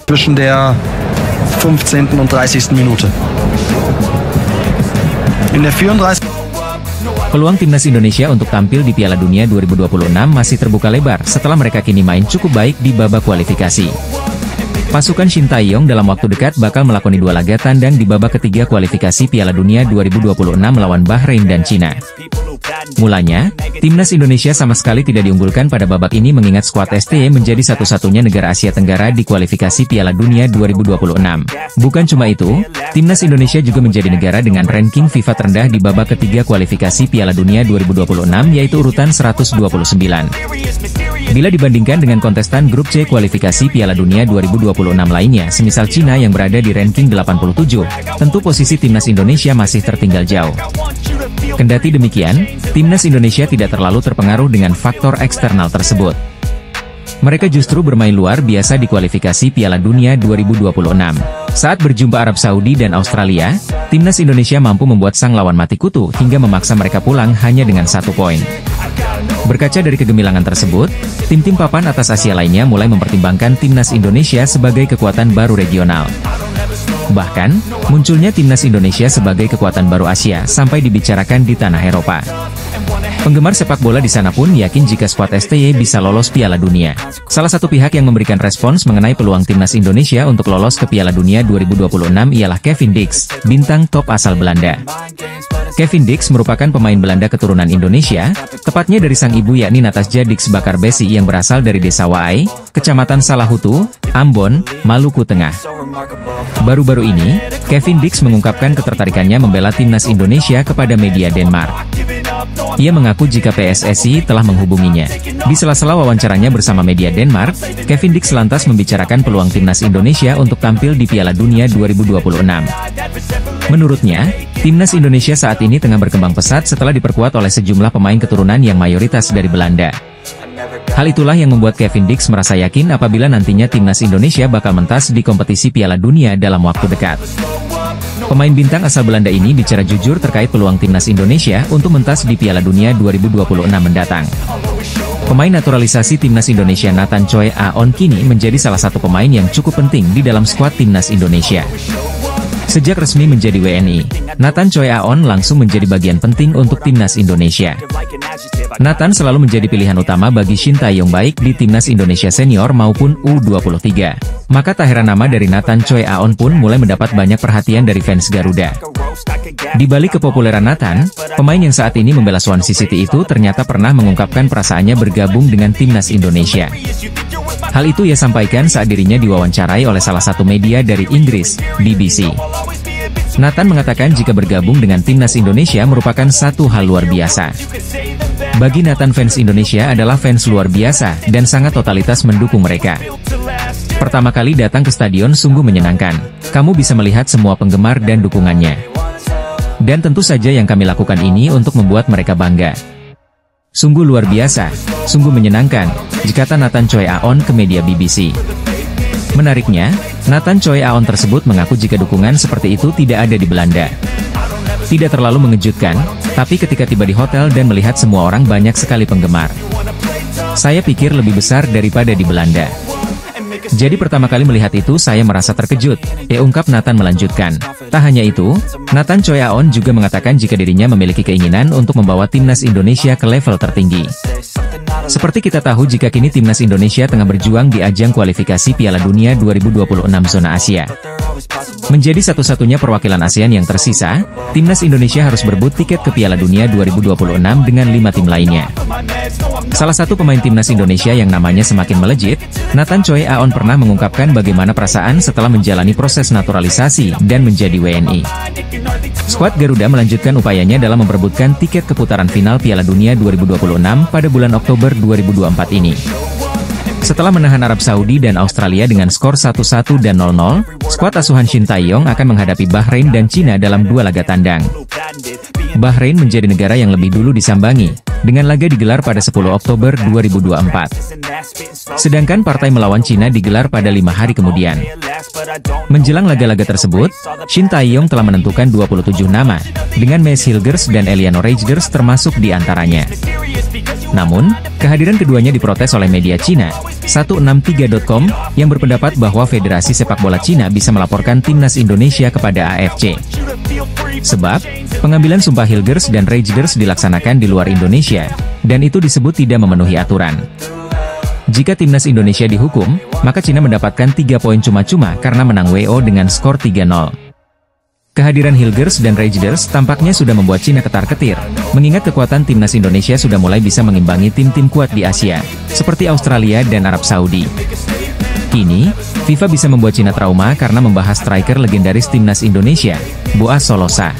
Zwischen der 15. und 30. Minute. In der 34. Peluang timnas Indonesia untuk tampil di Piala Dunia 2026 masih terbuka lebar setelah mereka kini main cukup baik di babak kualifikasi. Pasukan Shin Tae-yong dalam waktu dekat bakal melakoni 2 laga tandang di babak ketiga kualifikasi Piala Dunia 2026 melawan Bahrain dan Cina. Mulanya, timnas Indonesia sama sekali tidak diunggulkan pada babak ini mengingat skuad STY menjadi satu-satunya negara Asia Tenggara di kualifikasi Piala Dunia 2026. Bukan cuma itu, timnas Indonesia juga menjadi negara dengan ranking FIFA terendah di babak ketiga kualifikasi Piala Dunia 2026 yaitu urutan 129. Bila dibandingkan dengan kontestan grup C kualifikasi Piala Dunia 2026 lainnya, semisal Cina yang berada di ranking 87, tentu posisi timnas Indonesia masih tertinggal jauh. Kendati demikian, timnas Indonesia tidak terlalu terpengaruh dengan faktor eksternal tersebut. Mereka justru bermain luar biasa di kualifikasi Piala Dunia 2026. Saat berjumpa Arab Saudi dan Australia, timnas Indonesia mampu membuat sang lawan mati kutu hingga memaksa mereka pulang hanya dengan 1 poin. Berkaca dari kegemilangan tersebut, tim-tim papan atas Asia lainnya mulai mempertimbangkan timnas Indonesia sebagai kekuatan baru regional. Bahkan, munculnya timnas Indonesia sebagai kekuatan baru Asia sampai dibicarakan di tanah Eropa. Penggemar sepak bola di sana pun yakin jika skuad STY bisa lolos Piala Dunia. Salah satu pihak yang memberikan respons mengenai peluang timnas Indonesia untuk lolos ke Piala Dunia 2026 ialah Kevin Dix, bintang top asal Belanda. Kevin Dix merupakan pemain Belanda keturunan Indonesia, tepatnya dari sang ibu yakni Natasja Dix Bakarbesi yang berasal dari desa Waai, Kecamatan Salahutu, Ambon, Maluku Tengah. Baru-baru ini, Kevin Dix mengungkapkan ketertarikannya membela timnas Indonesia kepada media Denmark. Ia mengaku jika PSSI telah menghubunginya. Di sela-sela wawancaranya bersama media Denmark, Kevin Dix lantas membicarakan peluang timnas Indonesia untuk tampil di Piala Dunia 2026. Menurutnya, timnas Indonesia saat ini tengah berkembang pesat setelah diperkuat oleh sejumlah pemain keturunan yang mayoritas dari Belanda. Hal itulah yang membuat Kevin Dix merasa yakin apabila nantinya timnas Indonesia bakal mentas di kompetisi Piala Dunia dalam waktu dekat. Pemain bintang asal Belanda ini bicara jujur terkait peluang timnas Indonesia untuk mentas di Piala Dunia 2026 mendatang. Pemain naturalisasi timnas Indonesia Nathan Choi Aon kini menjadi salah satu pemain yang cukup penting di dalam skuad timnas Indonesia. Sejak resmi menjadi WNI, Nathan Choi Aon langsung menjadi bagian penting untuk timnas Indonesia. Nathan selalu menjadi pilihan utama bagi Shin Tae-yong baik di timnas Indonesia senior maupun U23. Maka tak heran nama dari Nathan Choi Aon pun mulai mendapat banyak perhatian dari fans Garuda. Di balik kepopuleran Nathan, pemain yang saat ini membela Swansea City itu ternyata pernah mengungkapkan perasaannya bergabung dengan timnas Indonesia. Hal itu ia sampaikan saat dirinya diwawancarai oleh salah satu media dari Inggris, BBC. Nathan mengatakan jika bergabung dengan timnas Indonesia merupakan satu hal luar biasa. Bagi Nathan, fans Indonesia adalah fans luar biasa dan sangat totalitas mendukung mereka. Pertama kali datang ke stadion sungguh menyenangkan. Kamu bisa melihat semua penggemar dan dukungannya. Dan tentu saja yang kami lakukan ini untuk membuat mereka bangga. Sungguh luar biasa, sungguh menyenangkan, kata Nathan Choi Aon ke media BBC. Menariknya, Nathan Choi Aon tersebut mengaku jika dukungan seperti itu tidak ada di Belanda. Tidak terlalu mengejutkan, tapi ketika tiba di hotel dan melihat semua orang banyak sekali penggemar. Saya pikir lebih besar daripada di Belanda. Jadi pertama kali melihat itu saya merasa terkejut, ungkap Nathan melanjutkan. Tak hanya itu, Nathan Choi Aon juga mengatakan jika dirinya memiliki keinginan untuk membawa timnas Indonesia ke level tertinggi. Seperti kita tahu jika kini timnas Indonesia tengah berjuang di ajang kualifikasi Piala Dunia 2026 zona Asia. Menjadi satu-satunya perwakilan ASEAN yang tersisa, timnas Indonesia harus berebut tiket ke Piala Dunia 2026 dengan 5 tim lainnya. Salah satu pemain timnas Indonesia yang namanya semakin melejit, Nathan Choi Aon pernah mengungkapkan bagaimana perasaan setelah menjalani proses naturalisasi dan menjadi WNI. Skuad Garuda melanjutkan upayanya dalam memperebutkan tiket ke putaran final Piala Dunia 2026 pada bulan Oktober 2024 ini. Setelah menahan Arab Saudi dan Australia dengan skor 1-1 dan 0-0, skuad asuhan Shin Tae-yong akan menghadapi Bahrain dan Cina dalam 2 laga tandang. Bahrain menjadi negara yang lebih dulu disambangi, dengan laga digelar pada 10 Oktober 2024. Sedangkan partai melawan Cina digelar pada 5 hari kemudian. Menjelang laga-laga tersebut, Shin Tae-yong telah menentukan 27 nama, dengan Maes Hilgers dan Eliano Reijgers termasuk di antaranya. Namun, kehadiran keduanya diprotes oleh media Cina, 163.com, yang berpendapat bahwa Federasi Sepak Bola Cina bisa melaporkan timnas Indonesia kepada AFC. Sebab, pengambilan sumpah Hilgers dan Reijgers dilaksanakan di luar Indonesia, dan itu disebut tidak memenuhi aturan. Jika timnas Indonesia dihukum, maka Cina mendapatkan 3 poin cuma-cuma karena menang WO dengan skor 3-0. Kehadiran Hilgers dan Reijgers tampaknya sudah membuat Cina ketar-ketir, mengingat kekuatan timnas Indonesia sudah mulai bisa mengimbangi tim-tim kuat di Asia, seperti Australia dan Arab Saudi. Kini, FIFA bisa membuat Cina trauma karena membahas striker legendaris timnas Indonesia, Boaz Solosa.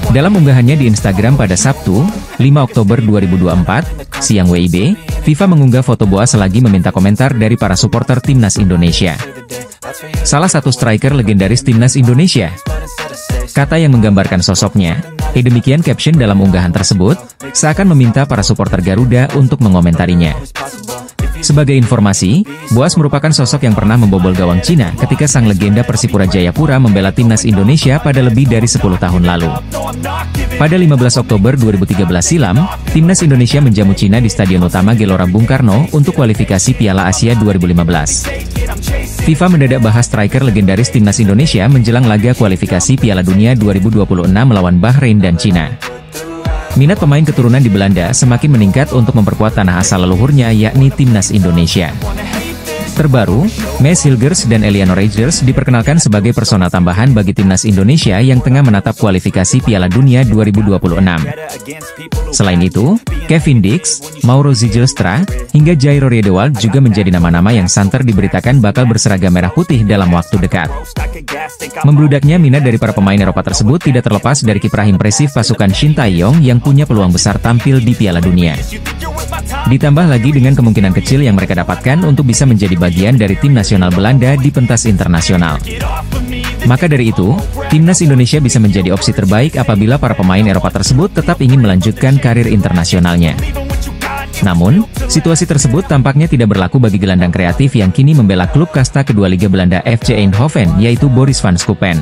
Dalam unggahannya di Instagram pada Sabtu, 5 Oktober 2024, siang WIB, FIFA mengunggah foto Boaz selagi meminta komentar dari para supporter timnas Indonesia. Salah satu striker legendaris timnas Indonesia, kata yang menggambarkan sosoknya, demikian caption dalam unggahan tersebut, seakan meminta para supporter Garuda untuk mengomentarinya. Sebagai informasi, Boaz merupakan sosok yang pernah membobol gawang Cina ketika sang legenda Persipura Jayapura membela timnas Indonesia pada lebih dari 10 tahun lalu. Pada 15 Oktober 2013 silam, timnas Indonesia menjamu Cina di Stadion Utama Gelora Bung Karno untuk kualifikasi Piala Asia 2015. FIFA mendadak bahas striker legendaris timnas Indonesia menjelang laga kualifikasi Piala Dunia 2026 melawan Bahrain dan Cina. Minat pemain keturunan di Belanda semakin meningkat untuk memperkuat tanah asal leluhurnya yakni timnas Indonesia. Terbaru, Mads Hilgers dan Eliano Reijgers diperkenalkan sebagai personal tambahan bagi timnas Indonesia yang tengah menatap kualifikasi Piala Dunia 2026. Selain itu, Kevin Dix, Mauro Zijlstra, hingga Jairo Riedewald juga menjadi nama-nama yang santer diberitakan bakal berseragam merah putih dalam waktu dekat. Membludaknya minat dari para pemain Eropa tersebut tidak terlepas dari kiprah impresif pasukan Shin Tae-yong yang punya peluang besar tampil di Piala Dunia. Ditambah lagi dengan kemungkinan kecil yang mereka dapatkan untuk bisa menjadi bagian dari tim nasional Belanda di pentas internasional. Maka dari itu, timnas Indonesia bisa menjadi opsi terbaik apabila para pemain Eropa tersebut tetap ingin melanjutkan karir internasionalnya. Namun, situasi tersebut tampaknya tidak berlaku bagi gelandang kreatif yang kini membela klub kasta kedua Liga Belanda FC Eindhoven, yaitu Boris van Schuppen.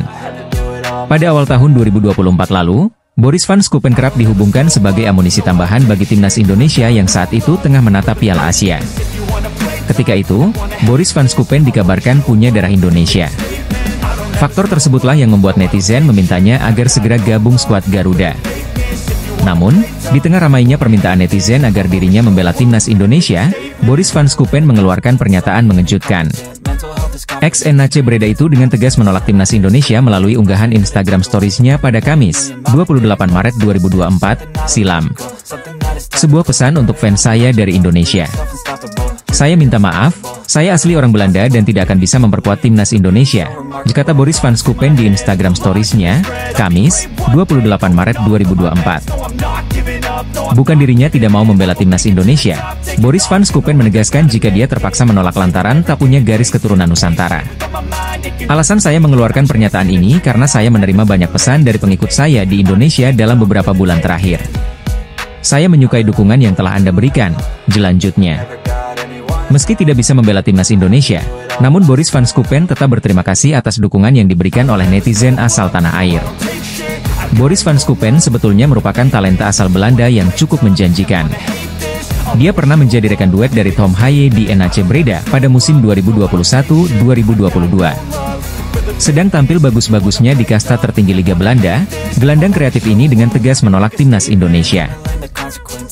Pada awal tahun 2024 lalu, Boris van Schuppen kerap dihubungkan sebagai amunisi tambahan bagi timnas Indonesia yang saat itu tengah menatap Piala Asia. Ketika itu, Boris van Schuppen dikabarkan punya darah Indonesia. Faktor tersebutlah yang membuat netizen memintanya agar segera gabung skuad Garuda. Namun, di tengah ramainya permintaan netizen agar dirinya membela timnas Indonesia, Boris van Schuppen mengeluarkan pernyataan mengejutkan. Ex-NAC Breda itu dengan tegas menolak timnas Indonesia melalui unggahan Instagram Stories-nya pada Kamis, 28 Maret 2024, silam. Sebuah pesan untuk fans saya dari Indonesia. Saya minta maaf, saya asli orang Belanda dan tidak akan bisa memperkuat timnas Indonesia, kata Boris van Schuppen di Instagram Stories-nya, Kamis, 28 Maret 2024. Bukan dirinya tidak mau membela timnas Indonesia, Boris van Schuppen menegaskan jika dia terpaksa menolak lantaran tak punya garis keturunan Nusantara. Alasan saya mengeluarkan pernyataan ini karena saya menerima banyak pesan dari pengikut saya di Indonesia dalam beberapa bulan terakhir. Saya menyukai dukungan yang telah Anda berikan, jelanjutnya. Meski tidak bisa membela timnas Indonesia, namun Boris van Schuppen tetap berterima kasih atas dukungan yang diberikan oleh netizen asal tanah air. Boris van Schuppen sebetulnya merupakan talenta asal Belanda yang cukup menjanjikan. Dia pernah menjadi rekan duet dari Tom Haye di NAC Breda pada musim 2021-2022. Sedang tampil bagus-bagusnya di kasta tertinggi Liga Belanda, gelandang kreatif ini dengan tegas menolak timnas Indonesia.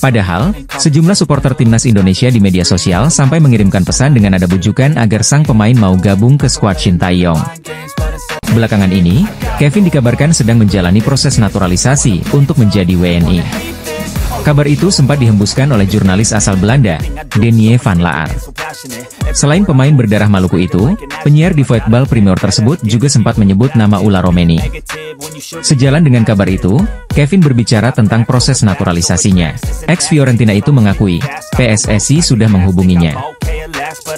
Padahal, sejumlah supporter timnas Indonesia di media sosial sampai mengirimkan pesan dengan nada bujukan agar sang pemain mau gabung ke skuad Shin Tae-yong. Belakangan ini, Kevin dikabarkan sedang menjalani proses naturalisasi untuk menjadi WNI. Kabar itu sempat dihembuskan oleh jurnalis asal Belanda, Denie van Laar. Selain pemain berdarah Maluku itu, penyiar di Voetbal Primeur tersebut juga sempat menyebut nama Ula Romeni. Sejalan dengan kabar itu, Kevin berbicara tentang proses naturalisasinya. Ex-Fiorentina itu mengakui, PSSI sudah menghubunginya.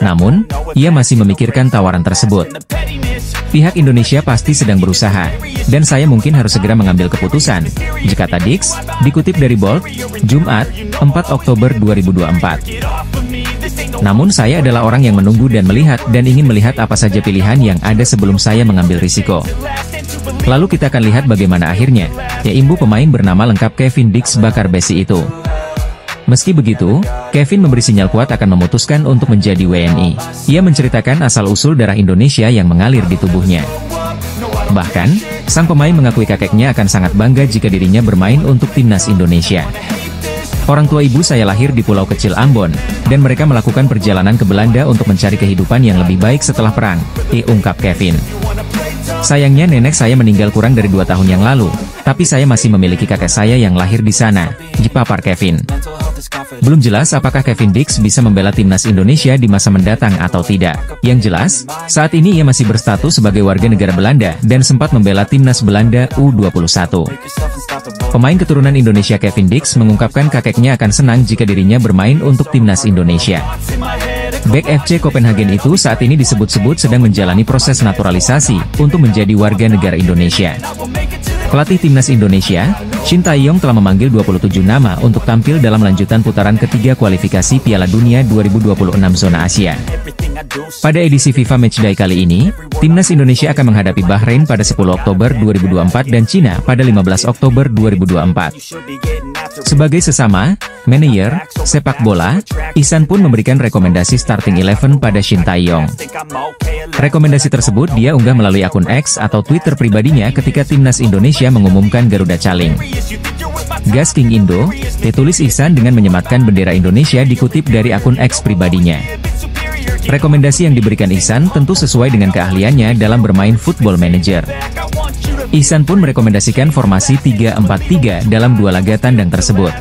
Namun, ia masih memikirkan tawaran tersebut. Pihak Indonesia pasti sedang berusaha, dan saya mungkin harus segera mengambil keputusan, kata Dix, dikutip dari Bold, Jumat, 4 Oktober 2024. Namun saya adalah orang yang menunggu dan melihat dan ingin melihat apa saja pilihan yang ada sebelum saya mengambil risiko. Lalu kita akan lihat bagaimana akhirnya, ya imbu pemain bernama lengkap Kevin Dix Bakar Besi itu. Meski begitu, Kevin memberi sinyal kuat akan memutuskan untuk menjadi WNI. Ia menceritakan asal-usul darah Indonesia yang mengalir di tubuhnya. Bahkan, sang pemain mengakui kakeknya akan sangat bangga jika dirinya bermain untuk timnas Indonesia. Orang tua ibu saya lahir di pulau kecil Ambon, dan mereka melakukan perjalanan ke Belanda untuk mencari kehidupan yang lebih baik setelah perang, ungkap Kevin. Sayangnya nenek saya meninggal kurang dari 2 tahun yang lalu, tapi saya masih memiliki kakek saya yang lahir di sana, papar Kevin. Belum jelas apakah Kevin Dix bisa membela timnas Indonesia di masa mendatang atau tidak. Yang jelas, saat ini ia masih berstatus sebagai warga negara Belanda dan sempat membela timnas Belanda U21. Pemain keturunan Indonesia Kevin Dix mengungkapkan kakeknya akan senang jika dirinya bermain untuk timnas Indonesia. Bek FC Copenhagen itu saat ini disebut-sebut sedang menjalani proses naturalisasi untuk menjadi warga negara Indonesia. Pelatih timnas Indonesia, Shin Tae-yong telah memanggil 27 nama untuk tampil dalam lanjutan putaran ketiga kualifikasi Piala Dunia 2026 zona Asia. Pada edisi FIFA Matchday kali ini, timnas Indonesia akan menghadapi Bahrain pada 10 Oktober 2024 dan Cina pada 15 Oktober 2024. Sebagai sesama manajer sepak bola, Ihsan pun memberikan rekomendasi starting 11 pada Shin Tae-yong. Rekomendasi tersebut dia unggah melalui akun X atau Twitter pribadinya ketika timnas Indonesia mengumumkan Garuda Caling. Gas King Indo, ditulis Ihsan dengan menyematkan bendera Indonesia dikutip dari akun X pribadinya. Rekomendasi yang diberikan Ihsan tentu sesuai dengan keahliannya dalam bermain Football Manager. Ihsan pun merekomendasikan formasi 3-4-3 dalam 2 laga tandang tersebut.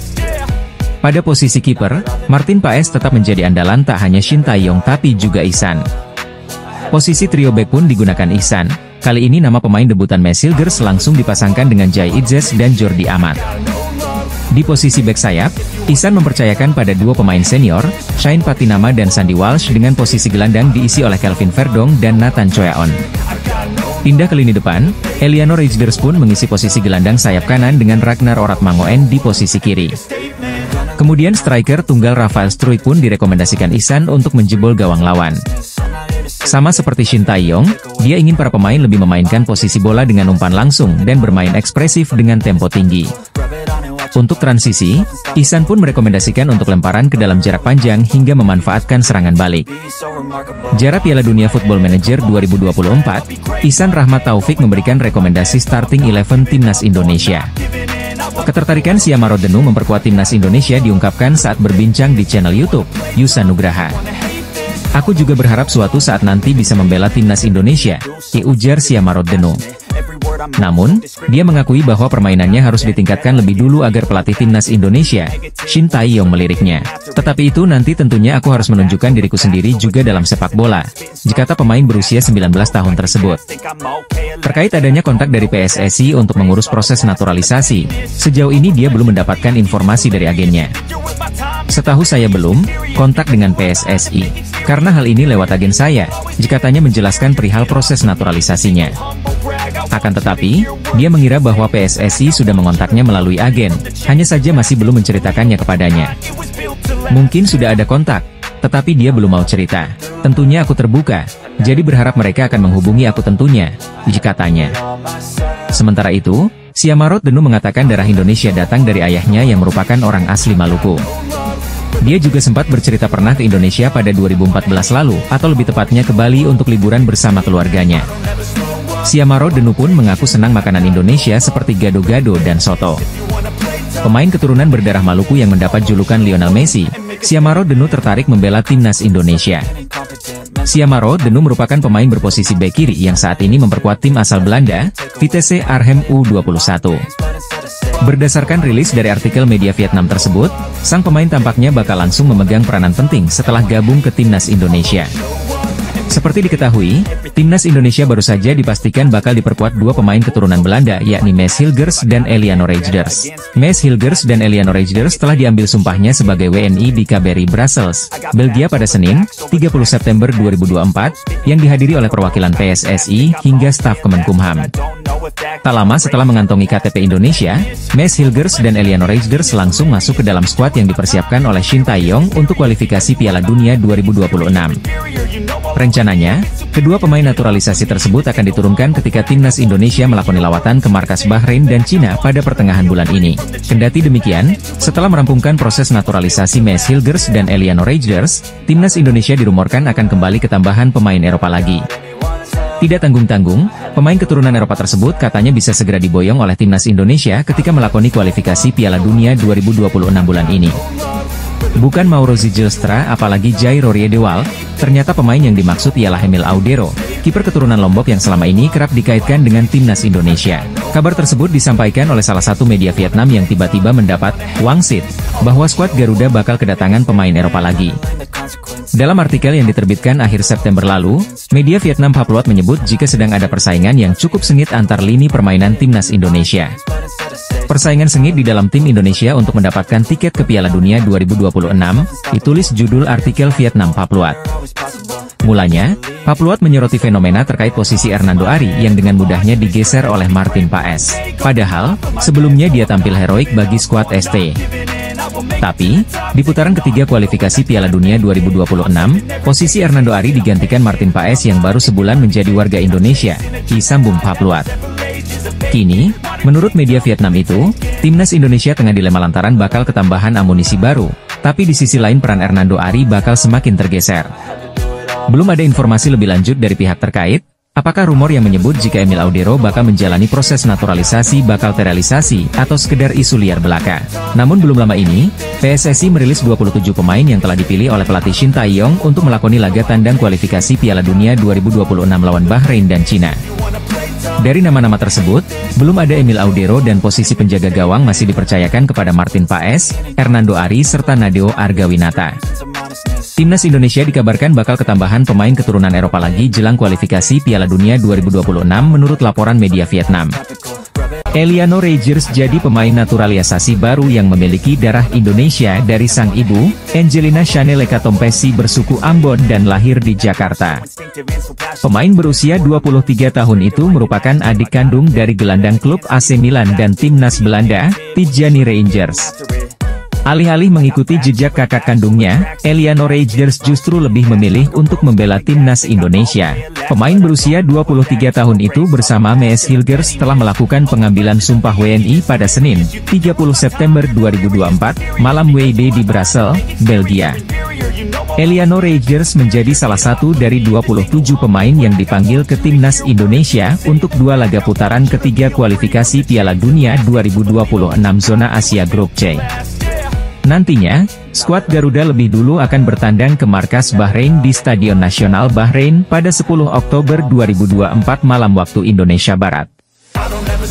Pada posisi kiper, Martin Paes tetap menjadi andalan tak hanya Shin Tae-yong tapi juga Ihsan. Posisi trio bek pun digunakan Ihsan. Kali ini nama pemain debutan Mes Hilgers langsung dipasangkan dengan Jai Itzes dan Jordi Amat. Di posisi bek sayap, Ihsan mempercayakan pada 2 pemain senior, Shane Patinama dan Sandy Walsh dengan posisi gelandang diisi oleh Kelvin Verdong dan Nathan Choeon. Pindah ke lini depan, Eliano Reijnders pun mengisi posisi gelandang sayap kanan dengan Ragnar Oratmangoen di posisi kiri. Kemudian striker tunggal Rafael Struijk pun direkomendasikan Ihsan untuk menjebol gawang lawan. Sama seperti Shin Tae-yong, dia ingin para pemain lebih memainkan posisi bola dengan umpan langsung dan bermain ekspresif dengan tempo tinggi. Untuk transisi, Ihsan pun merekomendasikan untuk lemparan ke dalam jarak panjang hingga memanfaatkan serangan balik. Jarak Piala Dunia Football Manager 2024, Ihsan Rahmat Taufik memberikan rekomendasi starting 11 timnas Indonesia. Ketertarikan Siamaro Denu memperkuat timnas Indonesia diungkapkan saat berbincang di channel YouTube Yusa Nugraha. Aku juga berharap suatu saat nanti bisa membela timnas Indonesia, ujar Siamaro Denu. Namun, dia mengakui bahwa permainannya harus ditingkatkan lebih dulu agar pelatih timnas Indonesia, Shin Tae-yong meliriknya. Tetapi itu nanti tentunya aku harus menunjukkan diriku sendiri juga dalam sepak bola, jikata pemain berusia 19 tahun tersebut. Terkait adanya kontak dari PSSI untuk mengurus proses naturalisasi, sejauh ini dia belum mendapatkan informasi dari agennya. Setahu saya belum kontak dengan PSSI, karena hal ini lewat agen saya, jikatanya menjelaskan perihal proses naturalisasinya. Akan tetapi, dia mengira bahwa PSSI sudah mengontaknya melalui agen, hanya saja masih belum menceritakannya kepadanya. Mungkin sudah ada kontak, tetapi dia belum mau cerita. Tentunya aku terbuka, jadi berharap mereka akan menghubungi aku tentunya, jikatanya. Sementara itu, Siamaro Denu mengatakan darah Indonesia datang dari ayahnya yang merupakan orang asli Maluku. Dia juga sempat bercerita pernah ke Indonesia pada 2014 lalu, atau lebih tepatnya ke Bali untuk liburan bersama keluarganya. Siamaro Denu pun mengaku senang makanan Indonesia seperti gado-gado dan soto. Pemain keturunan berdarah Maluku yang mendapat julukan Lionel Messi, Siamaro Denu tertarik membela timnas Indonesia. Siamaro Denu merupakan pemain berposisi bek kiri yang saat ini memperkuat tim asal Belanda, Vitesse Arnhem U21. Berdasarkan rilis dari artikel media Vietnam tersebut, sang pemain tampaknya bakal langsung memegang peranan penting setelah gabung ke timnas Indonesia. Seperti diketahui, timnas Indonesia baru saja dipastikan bakal diperkuat 2 pemain keturunan Belanda yakni Mes Hilgers dan Eliano Reijnders. Mes Hilgers dan Eliano Reijnders telah diambil sumpahnya sebagai WNI di KBRI Brussels, Belgia pada Senin, 30 September 2024, yang dihadiri oleh perwakilan PSSI hingga staf Kemenkumham. Tak lama setelah mengantongi KTP Indonesia, Maes Hilgers dan Eliano Reijers langsung masuk ke dalam skuad yang dipersiapkan oleh Shin Tae-yong untuk kualifikasi Piala Dunia 2026. Rencananya, kedua pemain naturalisasi tersebut akan diturunkan ketika timnas Indonesia melakoni lawatan ke markas Bahrain dan Cina pada pertengahan bulan ini. Kendati demikian, setelah merampungkan proses naturalisasi Maes Hilgers dan Eliano Reijers, timnas Indonesia dirumorkan akan kembali ke tambahan pemain Eropa lagi. Tidak tanggung-tanggung, pemain keturunan Eropa tersebut katanya bisa segera diboyong oleh timnas Indonesia ketika melakoni kualifikasi Piala Dunia 2026 bulan ini. Bukan Mauro Zijlstra apalagi Jairo Riedewald, ternyata pemain yang dimaksud ialah Emil Audero, kiper keturunan Lombok yang selama ini kerap dikaitkan dengan timnas Indonesia. Kabar tersebut disampaikan oleh salah satu media Vietnam yang tiba-tiba mendapat wangsit bahwa skuad Garuda bakal kedatangan pemain Eropa lagi. Dalam artikel yang diterbitkan akhir September lalu, media Vietnam Papluat menyebut jika sedang ada persaingan yang cukup sengit antar lini permainan timnas Indonesia. Persaingan sengit di dalam tim Indonesia untuk mendapatkan tiket ke Piala Dunia 2026, ditulis judul artikel Vietnam Papluat. Mulanya, Papluat menyoroti fenomena terkait posisi Hernando Ari yang dengan mudahnya digeser oleh Martin Paes. Padahal, sebelumnya dia tampil heroik bagi skuad ST. Tapi, di putaran ketiga kualifikasi Piala Dunia 2026, posisi Hernando Ari digantikan Martin Paes yang baru sebulan menjadi warga Indonesia, disambung Papluat. Kini, menurut media Vietnam itu, timnas Indonesia tengah dilema lantaran bakal ketambahan amunisi baru, tapi di sisi lain peran Hernando Ari bakal semakin tergeser. Belum ada informasi lebih lanjut dari pihak terkait, apakah rumor yang menyebut jika Emil Audero bakal menjalani proses naturalisasi bakal terrealisasi atau sekedar isu liar belaka. Namun belum lama ini, PSSI merilis 27 pemain yang telah dipilih oleh pelatih Shin Tae-yong untuk melakoni laga tandang kualifikasi Piala Dunia 2026 lawan Bahrain dan Cina. Dari nama-nama tersebut, belum ada Emil Audero dan posisi penjaga gawang masih dipercayakan kepada Martin Paes, Hernando Ari serta Nadeo Argawinata. Timnas Indonesia dikabarkan bakal ketambahan pemain keturunan Eropa lagi jelang kualifikasi Piala Dunia 2026 menurut laporan media Vietnam. Eliano Reijers jadi pemain naturalisasi baru yang memiliki darah Indonesia dari sang ibu, Angelina Chanel Ekatompesi bersuku Ambon dan lahir di Jakarta. Pemain berusia 23 tahun itu merupakan adik kandung dari gelandang klub AC Milan dan timnas Belanda, Tijani Reijers. Alih-alih mengikuti jejak kakak kandungnya, Eliano Reijers justru lebih memilih untuk membela timnas Indonesia. Pemain berusia 23 tahun itu bersama Maes Hilgers telah melakukan pengambilan sumpah WNI pada Senin, 30 September 2024, malam WIB di Brussels, Belgia. Eliano Reijers menjadi salah satu dari 27 pemain yang dipanggil ke timnas Indonesia untuk dua laga putaran ketiga kualifikasi Piala Dunia 2026 zona Asia Grup C. Nantinya, skuad Garuda lebih dulu akan bertandang ke markas Bahrain di Stadion Nasional Bahrain pada 10 Oktober 2024 malam waktu Indonesia Barat.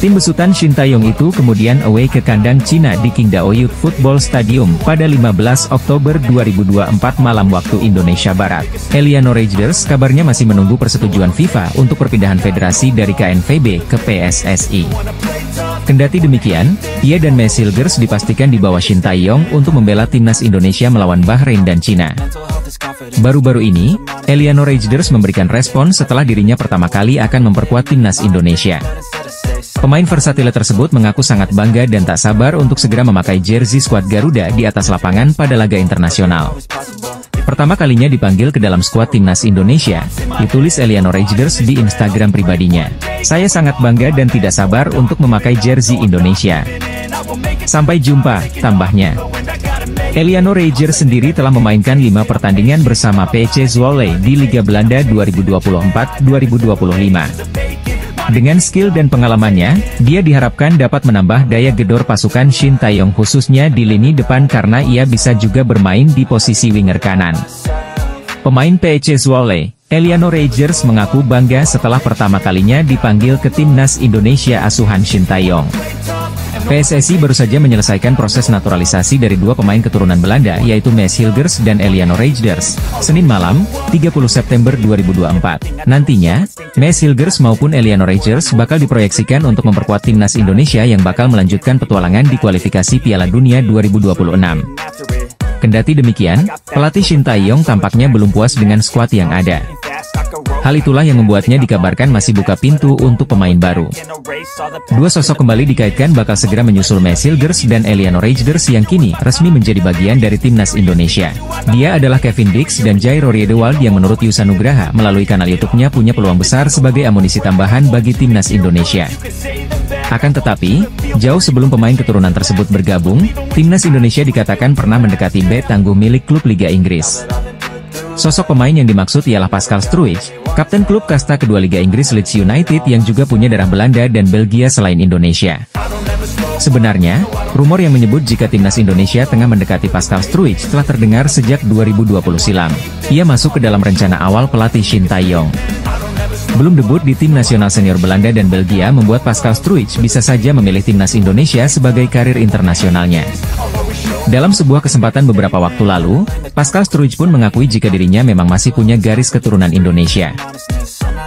Tim besutan Shin Tae-yong itu kemudian away ke kandang Cina di Qingdao Youth Football Stadium pada 15 Oktober 2024 malam waktu Indonesia Barat. Eliano Reijers kabarnya masih menunggu persetujuan FIFA untuk perpindahan federasi dari KNVB ke PSSI. Kendati demikian, ia dan Maes Hilgers dipastikan dibawa Shin Tae-yong untuk membela timnas Indonesia melawan Bahrain dan Cina. Baru-baru ini, Eliano Reijers memberikan respon setelah dirinya pertama kali akan memperkuat timnas Indonesia. Pemain versatil tersebut mengaku sangat bangga dan tak sabar untuk segera memakai jersey skuad Garuda di atas lapangan pada laga internasional. Pertama kalinya dipanggil ke dalam skuad timnas Indonesia, ditulis Eliano Reijers di Instagram pribadinya. Saya sangat bangga dan tidak sabar untuk memakai jersey Indonesia. Sampai jumpa, tambahnya. Eliano Reijers sendiri telah memainkan 5 pertandingan bersama PSV Zwolle di Liga Belanda 2024-2025. Dengan skill dan pengalamannya, dia diharapkan dapat menambah daya gedor pasukan Shin Tae-yong khususnya di lini depan karena ia bisa juga bermain di posisi winger kanan. Pemain PSV Zwolle, Eliano Reijers mengaku bangga setelah pertama kalinya dipanggil ke timnas Indonesia asuhan Shin Tae-yong. PSSI baru saja menyelesaikan proses naturalisasi dari dua pemain keturunan Belanda yaitu Maes Hilgers dan Eliano Reijers, Senin malam, 30 September 2024. Nantinya, Maes Hilgers maupun Eliano Reijers bakal diproyeksikan untuk memperkuat timnas Indonesia yang bakal melanjutkan petualangan di kualifikasi Piala Dunia 2026. Kendati demikian, pelatih Shin Tae-yong tampaknya belum puas dengan skuad yang ada. Hal itulah yang membuatnya dikabarkan masih buka pintu untuk pemain baru. Dua sosok kembali dikaitkan bakal segera menyusul Messi Hilgers dan Eliano Reijnders yang kini resmi menjadi bagian dari timnas Indonesia. Dia adalah Kevin Dix dan Jairo Riedewald yang menurut Yusa Nugraha melalui kanal YouTube-nya punya peluang besar sebagai amunisi tambahan bagi timnas Indonesia. Akan tetapi, jauh sebelum pemain keturunan tersebut bergabung, timnas Indonesia dikatakan pernah mendekati bek tangguh milik klub Liga Inggris. Sosok pemain yang dimaksud ialah Pascal Struijk, kapten klub kasta kedua Liga Inggris Leeds United yang juga punya darah Belanda dan Belgia selain Indonesia. Sebenarnya, rumor yang menyebut jika timnas Indonesia tengah mendekati Pascal Struijk telah terdengar sejak 2020 silam. Ia masuk ke dalam rencana awal pelatih Shin Tae-yong. Belum debut di tim nasional senior Belanda dan Belgia membuat Pascal Struijk bisa saja memilih timnas Indonesia sebagai karir internasionalnya. Dalam sebuah kesempatan beberapa waktu lalu, Pascal Struijk pun mengakui jika dirinya memang masih punya garis keturunan Indonesia.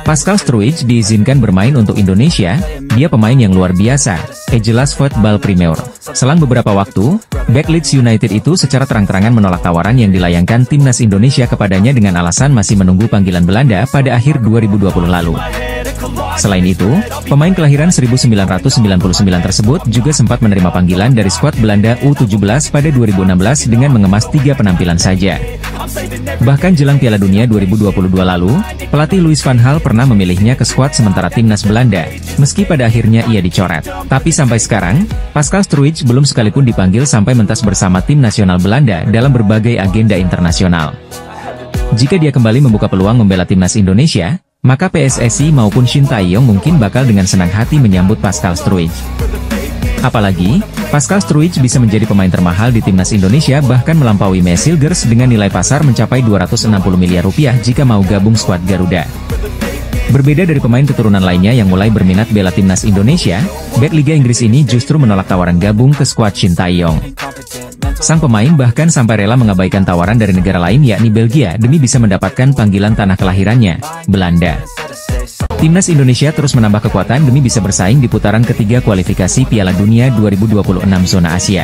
Pascal Struijk diizinkan bermain untuk Indonesia, dia pemain yang luar biasa, jelas Football Premier. Selang beberapa waktu, bek Leeds United itu secara terang-terangan menolak tawaran yang dilayangkan timnas Indonesia kepadanya dengan alasan masih menunggu panggilan Belanda pada akhir 2020 lalu. Selain itu, pemain kelahiran 1999 tersebut juga sempat menerima panggilan dari skuad Belanda U17 pada 2016 dengan mengemas 3 penampilan saja. Bahkan jelang Piala Dunia 2022 lalu, pelatih Louis van Gaal pernah memilihnya ke skuad sementara timnas Belanda, meski pada akhirnya ia dicoret. Tapi sampai sekarang, Pascal Struijk belum sekalipun dipanggil sampai mentas bersama tim nasional Belanda dalam berbagai agenda internasional. Jika dia kembali membuka peluang membela timnas Indonesia, maka PSSI maupun Shin Tae-yong mungkin bakal dengan senang hati menyambut Pascal Struijk. Apalagi, Pascal Struijk bisa menjadi pemain termahal di timnas Indonesia bahkan melampaui Messi Hilgers dengan nilai pasar mencapai 260 miliar rupiah jika mau gabung skuad Garuda. Berbeda dari pemain keturunan lainnya yang mulai berminat bela timnas Indonesia, bek Liga Inggris ini justru menolak tawaran gabung ke skuad Shin Tae-yong. Sang pemain bahkan sampai rela mengabaikan tawaran dari negara lain yakni Belgia demi bisa mendapatkan panggilan tanah kelahirannya, Belanda. Timnas Indonesia terus menambah kekuatan demi bisa bersaing di putaran ketiga kualifikasi Piala Dunia 2026 zona Asia.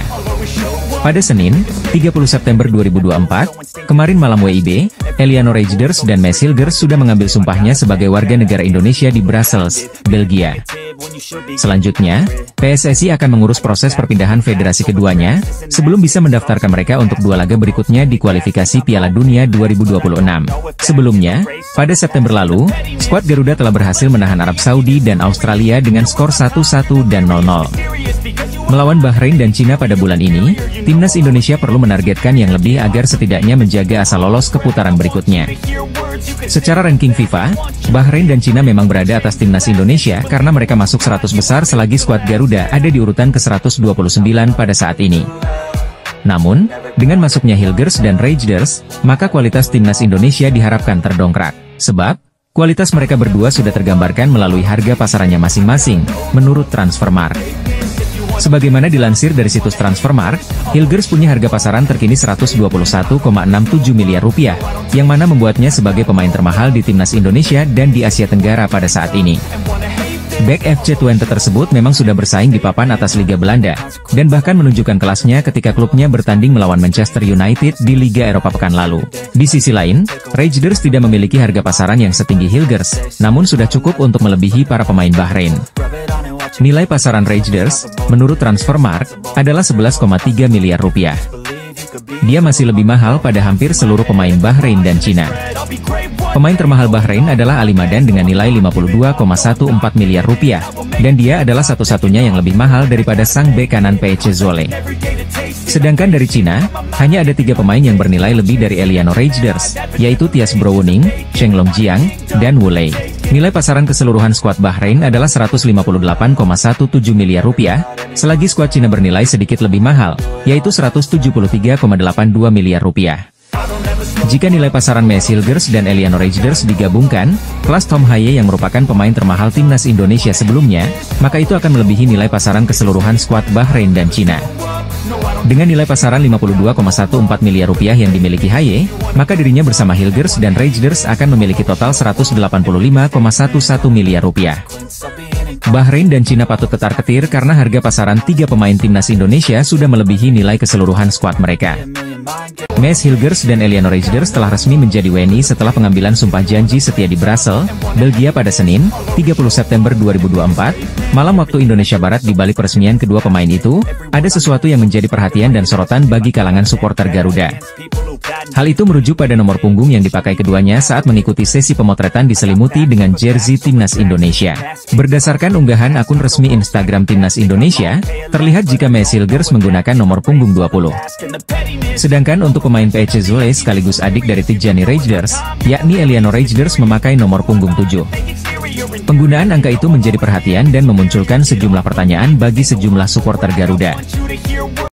Pada Senin, 30 September 2024, kemarin malam WIB, Eliano Reijnders dan Messi Hilgers sudah mengambil sumpahnya sebagai warga negara Indonesia di Brussels, Belgia. Selanjutnya, PSSI akan mengurus proses perpindahan federasi keduanya, sebelum bisa mendaftarkan mereka untuk dua laga berikutnya di kualifikasi Piala Dunia 2026. Sebelumnya, pada September lalu, skuad Garuda telah berhasil menahan Arab Saudi dan Australia dengan skor 1-1 dan 0-0. Melawan Bahrain dan Cina pada bulan ini, timnas Indonesia perlu menargetkan yang lebih agar setidaknya menjaga asa lolos ke putaran berikutnya. Secara ranking FIFA, Bahrain dan Cina memang berada atas timnas Indonesia karena mereka masuk 100 besar selagi skuad Garuda ada di urutan ke-129 pada saat ini. Namun, dengan masuknya Hilgers dan Reijnders, maka kualitas timnas Indonesia diharapkan terdongkrak. Sebab, kualitas mereka berdua sudah tergambarkan melalui harga pasarannya masing-masing, menurut Transfermarkt. Sebagaimana dilansir dari situs Transfermarkt, Hilgers punya harga pasaran terkini 121,67 miliar rupiah, yang mana membuatnya sebagai pemain termahal di timnas Indonesia dan di Asia Tenggara pada saat ini. Bek FC Twente tersebut memang sudah bersaing di papan atas Liga Belanda, dan bahkan menunjukkan kelasnya ketika klubnya bertanding melawan Manchester United di Liga Eropa pekan lalu. Di sisi lain, Reijnders tidak memiliki harga pasaran yang setinggi Hilgers, namun sudah cukup untuk melebihi para pemain Bahrain. Nilai pasaran Reijnders, menurut Transfermarkt, adalah 11,3 miliar rupiah. Dia masih lebih mahal pada hampir seluruh pemain Bahrain dan Cina. Pemain termahal Bahrain adalah Ali Madan dengan nilai 52,14 miliar rupiah, dan dia adalah satu-satunya yang lebih mahal daripada sang bek kanan Peiche Zole. Sedangkan dari Cina, hanya ada 3 pemain yang bernilai lebih dari Eliano Reijnders, yaitu Thias Brouwening, Cheng Longjiang, dan Wu Lei. Nilai pasaran keseluruhan skuad Bahrain adalah 158,17 miliar rupiah, selagi skuad Cina bernilai sedikit lebih mahal, yaitu 173,82 miliar rupiah. Jika nilai pasaran Messi Hilgers dan Eliano Reijnders digabungkan, kelas Tom Haye yang merupakan pemain termahal timnas Indonesia sebelumnya, maka itu akan melebihi nilai pasaran keseluruhan skuad Bahrain dan Cina. Dengan nilai pasaran 52,14 miliar rupiah yang dimiliki Haye, maka dirinya bersama Hilgers dan Reijnders akan memiliki total 185,11 miliar rupiah. Bahrain dan Cina patut ketar-ketir karena harga pasaran 3 pemain timnas Indonesia sudah melebihi nilai keseluruhan skuad mereka. Maes Hilgers dan Eleanor Reigers telah resmi menjadi WNI setelah pengambilan sumpah janji setia di Brussels, Belgia pada Senin, 30 September 2024, malam waktu Indonesia Barat. Di balik peresmian kedua pemain itu, ada sesuatu yang menjadi perhatian dan sorotan bagi kalangan supporter Garuda. Hal itu merujuk pada nomor punggung yang dipakai keduanya saat mengikuti sesi pemotretan diselimuti dengan jersey Timnas Indonesia. Berdasarkan unggahan akun resmi Instagram Timnas Indonesia, terlihat jika Maes Hilgers menggunakan nomor punggung 20. Sedangkan untuk pemain PEC Zwolle sekaligus adik dari Tijjani Reigers, yakni Eleanor Reigers memakai nomor punggung 7. Penggunaan angka itu menjadi perhatian dan memunculkan sejumlah pertanyaan bagi sejumlah supporter Garuda.